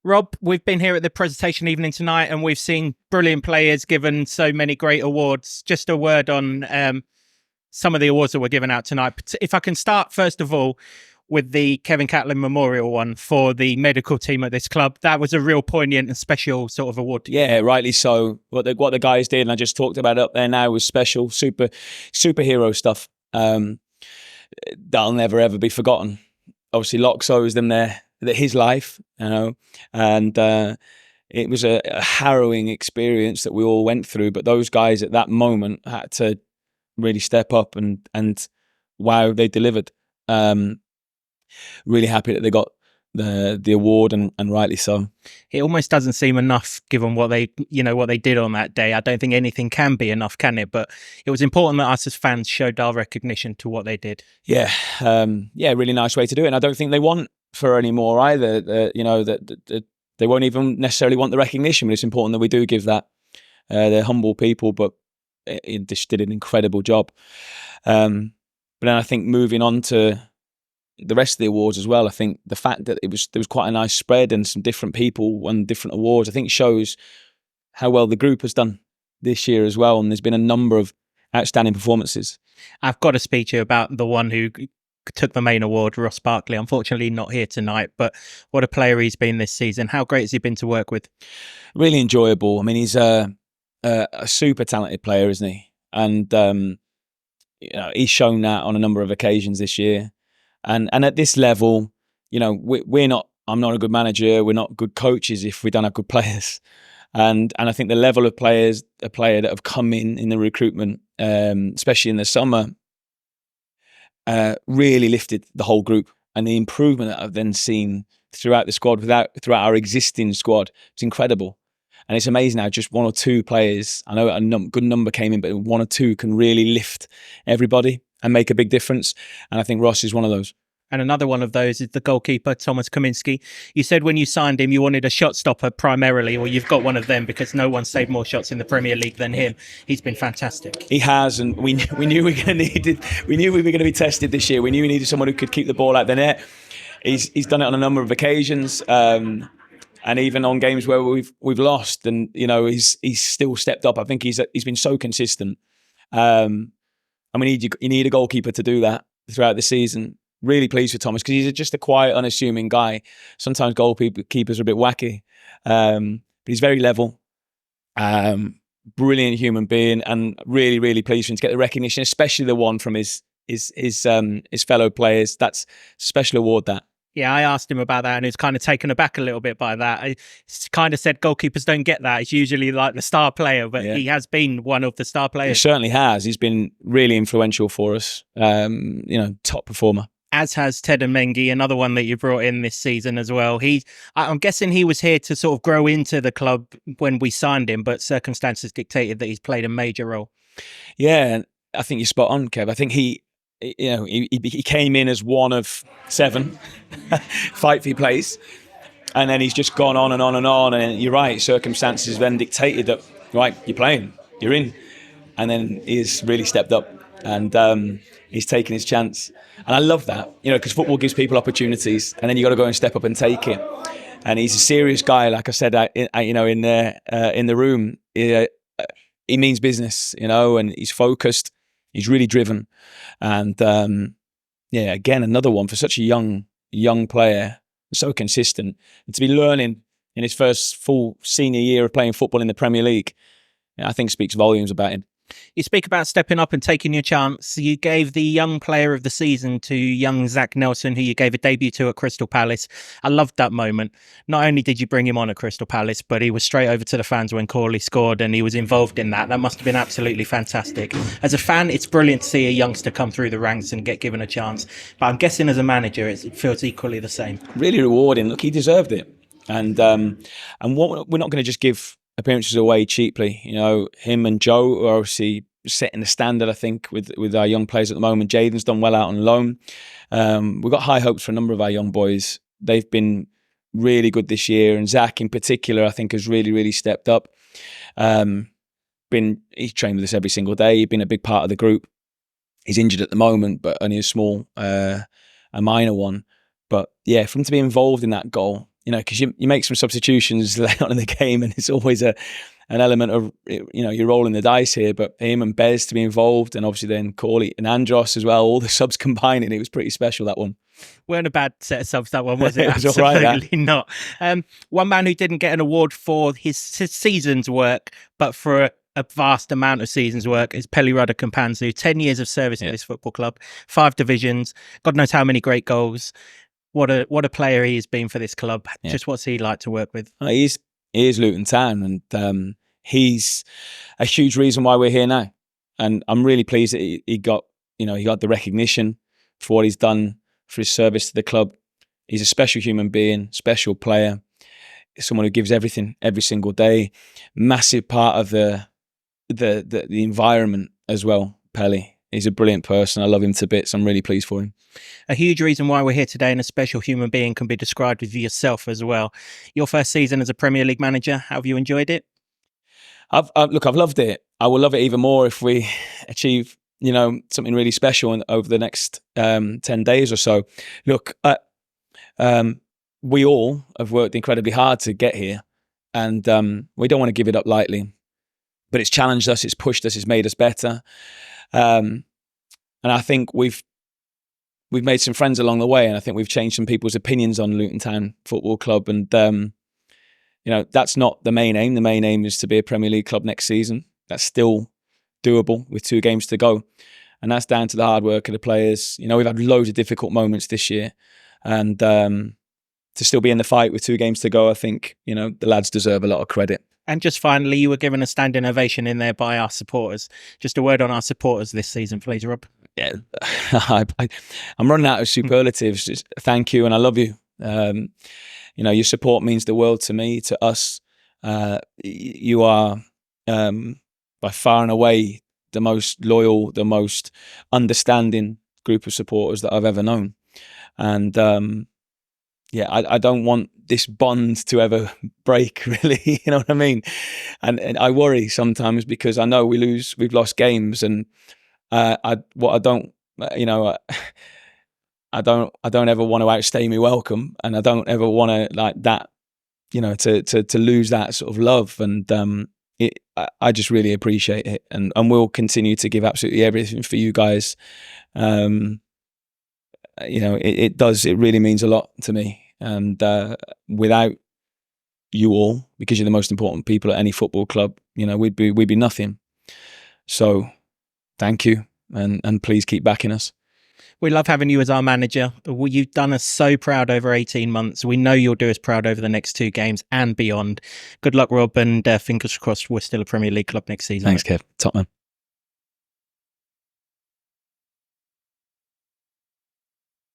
Rob, we've been here at the presentation evening tonight and we've seen brilliant players given so many great awards. Just a word on some of the awards that were given out tonight. If I can start, first of all, with the Kevin Catlin Memorial one for the medical team at this club. That was a real poignant and special sort of award. Yeah, rightly so. What the guys did, and I just talked about it up there now, was special, superhero stuff. That'll never ever be forgotten. Obviously, Locks owes them his life, and it was a harrowing experience that we all went through. But those guys at that moment had to really step up, and wow, they delivered. Really happy that they got the award, and rightly so. It almost doesn't seem enough given what they did on that day. I don't think anything can be enough, can it? But it was important that us as fans showed our recognition to what they did. Yeah, really nice way to do it. And I don't think they want for any more either. That they won't even necessarily want the recognition, but it's important that we do give that. They're humble people, but it just did an incredible job. But then I think moving on to the rest of the awards as well, I think the fact that there was quite a nice spread and some different people won different awards, I think shows how well the group has done this year as well. And there's been a number of outstanding performances. I've got to speak to you about the one who took the main award, Ross Barkley. Unfortunately not here tonight, but what a player he's been this season. How great has he been to work with? Really enjoyable. I mean, he's a super talented player, isn't he? And he's shown that on a number of occasions this year. And at this level, we're not. I'm not a good manager. We're not good coaches if we don't have good players. And I think the level of players, a player that have come in the recruitment, especially in the summer, really lifted the whole group. And the improvement that I've then seen throughout the squad, throughout our existing squad, it's incredible. And it's amazing how just one or two players, I know a good number came in, but one or two can really lift everybody and make a big difference. And I think Ross is one of those. And another one of those is the goalkeeper, Thomas Kaminski. You said when you signed him, you wanted a shot stopper primarily, or you've got one of them because no one saved more shots in the Premier League than him. He's been fantastic. He has, and we knew we were going to need it. We knew we were going to be tested this year. We knew we needed someone who could keep the ball out the net. He's done it on a number of occasions, and even on games where we've lost, and he's still stepped up. I think he's been so consistent. You need a goalkeeper to do that throughout the season. Really pleased with Thomas because he's just a quiet, unassuming guy. Sometimes goalkeepers are a bit wacky, but he's very level. Brilliant human being, and really, really pleased for him to get the recognition, especially the one from his fellow players. That's a special award, that. Yeah, I asked him about that and he was kind of taken aback a little bit by that. I kind of said goalkeepers don't get that. It's usually like the star player, but He has been one of the star players. He certainly has. He's been really influential for us. Top performer. As has Ted Mengi, another one that you brought in this season as well. I'm guessing he was here to sort of grow into the club when we signed him, but circumstances dictated that he's played a major role. Yeah, I think you're spot on, Kev. I think he came in as one of 7 fight for place, and then he's just gone on and on and on. And you're right, circumstances then dictated that, right, you're playing, you're in, and then he's really stepped up and he's taken his chance. And I love that, because football gives people opportunities, and then you got to go and step up and take it. And he's a serious guy, like I said, in the room. He means business, and he's focused. He's really driven, and again, another one for such a young player, so consistent, and to be learning in his first full senior year of playing football in the Premier League, I think speaks volumes about him. You speak about stepping up and taking your chance. You gave the young player of the season to young Zach Nelson, who you gave a debut to at Crystal Palace. I loved that moment. Not only did you bring him on at Crystal Palace, but he was straight over to the fans when Corley scored and he was involved in that. That must have been absolutely fantastic. As a fan, it's brilliant to see a youngster come through the ranks and get given a chance. But I'm guessing as a manager, it feels equally the same. Really rewarding. Look, he deserved it. And what we're not going to just give appearances away cheaply. Him and Joe are obviously setting the standard, I think, with our young players at the moment. Jaden's done well out on loan. We've got high hopes for a number of our young boys. They've been really good this year, and Zach in particular, I think, has really, really stepped up. He's trained with us every single day. He's been a big part of the group. He's injured at the moment, but only a minor one. But yeah, for him to be involved in that goal, because you make some substitutions late on in the game, and it's always an element of, you're rolling the dice here. But him and Bez to be involved, and obviously then Corley and Andros as well, all the subs combining, it was pretty special, that one. Weren't a bad set of subs, that one, was it? It was Absolutely all right, not. One man who didn't get an award for his season's work, but for a vast amount of season's work, is Pelly-Ruddock and Panzu. 10 years of service at this football club, 5 divisions, God knows how many great goals. What a player he has been for this club. Yeah. Just what's he like to work with? He is Luton Town, and he's a huge reason why we're here now. And I'm really pleased that he got the recognition for what he's done, for his service to the club. He's a special human being, special player, someone who gives everything every single day. Massive part of the environment as well. Pelly, he's a brilliant person. I love him to bits. I'm really pleased for him. A huge reason why we're here today, and a special human being can be described with yourself as well. Your first season as a Premier League manager, how have you enjoyed it? I've loved it. I will love it even more if we achieve, something really special over the next 10 days or so. Look, we all have worked incredibly hard to get here, and we don't want to give it up lightly. But it's challenged us, it's pushed us, it's made us better. And I think we've made some friends along the way, and I think we've changed some people's opinions on Luton Town Football Club. And that's not the main aim. The main aim is to be a Premier League club next season. That's still doable with 2 games to go, and that's down to the hard work of the players. We've had loads of difficult moments this year, and to still be in the fight with 2 games to go, I think the lads deserve a lot of credit. And just finally, you were given a standing ovation in there by our supporters. Just a word on our supporters this season, please, Rob. Yeah, I'm running out of superlatives. Just thank you, and I love you. Your support means the world to me, to us. You are by far and away the most loyal, the most understanding group of supporters that I've ever known. And I don't want this bond to ever break, really. You know what I mean? And I worry sometimes because I know we've lost games, and I don't ever want to outstay my welcome, and I don't ever want to like that, to lose that sort of love. And I just really appreciate it, and we'll continue to give absolutely everything for you guys. It really means a lot to me, and without you all, because you're the most important people at any football club, we'd be nothing. So thank you, and please keep backing us. We love having you as our manager. You've done us so proud over 18 months. We know you'll do us proud over the next 2 games and beyond. Good luck, Rob, and fingers crossed we're still a Premier League club next season. Thanks, Kev. Top man.